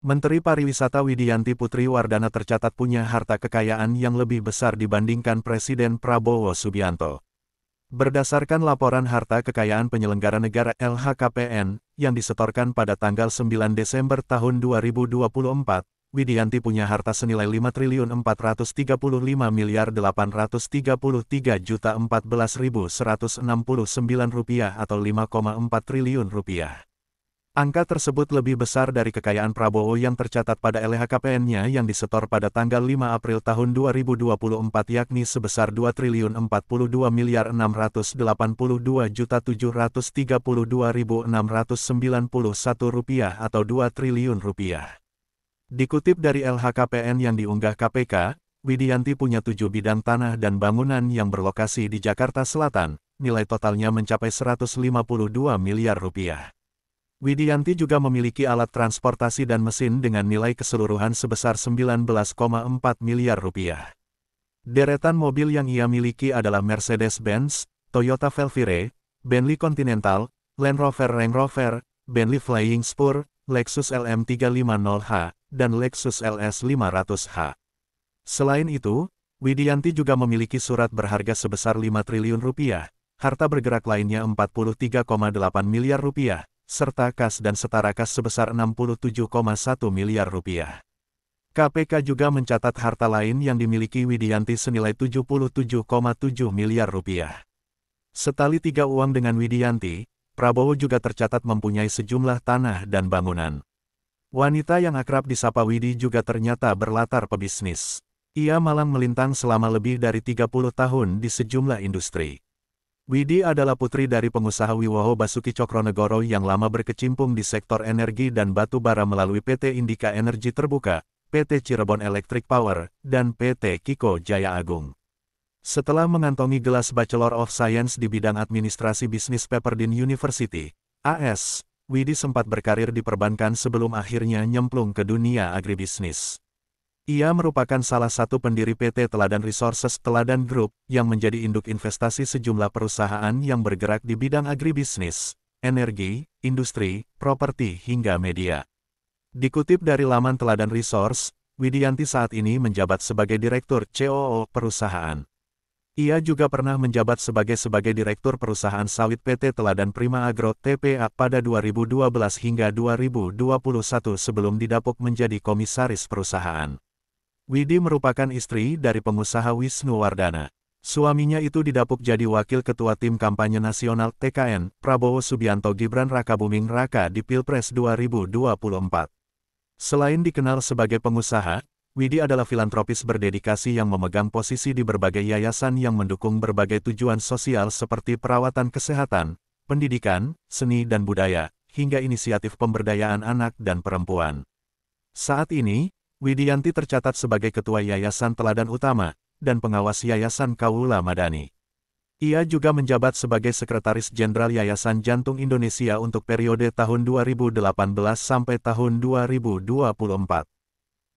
Menteri Pariwisata Widianti Putri Wardana tercatat punya harta kekayaan yang lebih besar dibandingkan Presiden Prabowo Subianto. Berdasarkan laporan harta kekayaan penyelenggara negara LHKPN yang disetorkan pada tanggal 9 Desember tahun 2024, Widianti punya harta senilai Rp5.833.814.014.169 atau Rp5,4 triliun. Angka tersebut lebih besar dari kekayaan Prabowo yang tercatat pada LHKPN-nya yang disetor pada tanggal 5 April tahun 2024 yakni sebesar Rp2.042.682.732.691 atau Rp2 triliun. Dikutip dari LHKPN yang diunggah KPK, Widianti punya 7 bidang tanah dan bangunan yang berlokasi di Jakarta Selatan, nilai totalnya mencapai Rp152 miliar. Widianti juga memiliki alat transportasi dan mesin dengan nilai keseluruhan sebesar Rp19,4 miliar. Deretan mobil yang ia miliki adalah Mercedes-Benz, Toyota Velfire, Bentley Continental, Land Rover Range Rover, Bentley Flying Spur, Lexus LM350H, dan Lexus LS 500H. Selain itu, Widianti juga memiliki surat berharga sebesar Rp5 triliun, harta bergerak lainnya Rp43,8 miliar, serta kas dan setara kas sebesar Rp67,1 miliar. KPK juga mencatat harta lain yang dimiliki Widianti senilai Rp77,7 miliar. Setali tiga uang dengan Widianti, Prabowo juga tercatat mempunyai sejumlah tanah dan bangunan. Wanita yang akrab disapa Widi juga ternyata berlatar pebisnis. Ia malang melintang selama lebih dari 30 tahun di sejumlah industri. Widi adalah putri dari pengusaha Wiwoho Basuki Cokronegoro yang lama berkecimpung di sektor energi dan batu bara melalui PT Indika Energi Terbuka, PT Cirebon Electric Power, dan PT Kiko Jaya Agung. Setelah mengantongi gelas Bachelor of Science di bidang administrasi bisnis Pepperdine University, AS, Widi sempat berkarir di perbankan sebelum akhirnya nyemplung ke dunia agribisnis. Ia merupakan salah satu pendiri PT Teladan Resources Teladan Group, yang menjadi induk investasi sejumlah perusahaan yang bergerak di bidang agribisnis, energi, industri, properti hingga media. Dikutip dari laman Teladan Resource, Widianti saat ini menjabat sebagai Direktur COO perusahaan. Ia juga pernah menjabat sebagai Direktur Perusahaan Sawit PT Teladan Prima Agro TPA pada 2012 hingga 2021 sebelum didapuk menjadi komisaris perusahaan. Widi merupakan istri dari pengusaha Wisnu Wardana. Suaminya itu didapuk jadi Wakil Ketua Tim Kampanye Nasional TKN, Prabowo Subianto Gibran Rakabuming Raka di Pilpres 2024. Selain dikenal sebagai pengusaha, Widi adalah filantropis berdedikasi yang memegang posisi di berbagai yayasan yang mendukung berbagai tujuan sosial seperti perawatan kesehatan, pendidikan, seni dan budaya, hingga inisiatif pemberdayaan anak dan perempuan. Saat ini, Widianti tercatat sebagai Ketua Yayasan Teladan Utama, dan pengawas Yayasan Kaula Madani. Ia juga menjabat sebagai Sekretaris Jenderal Yayasan Jantung Indonesia untuk periode tahun 2018 sampai tahun 2024.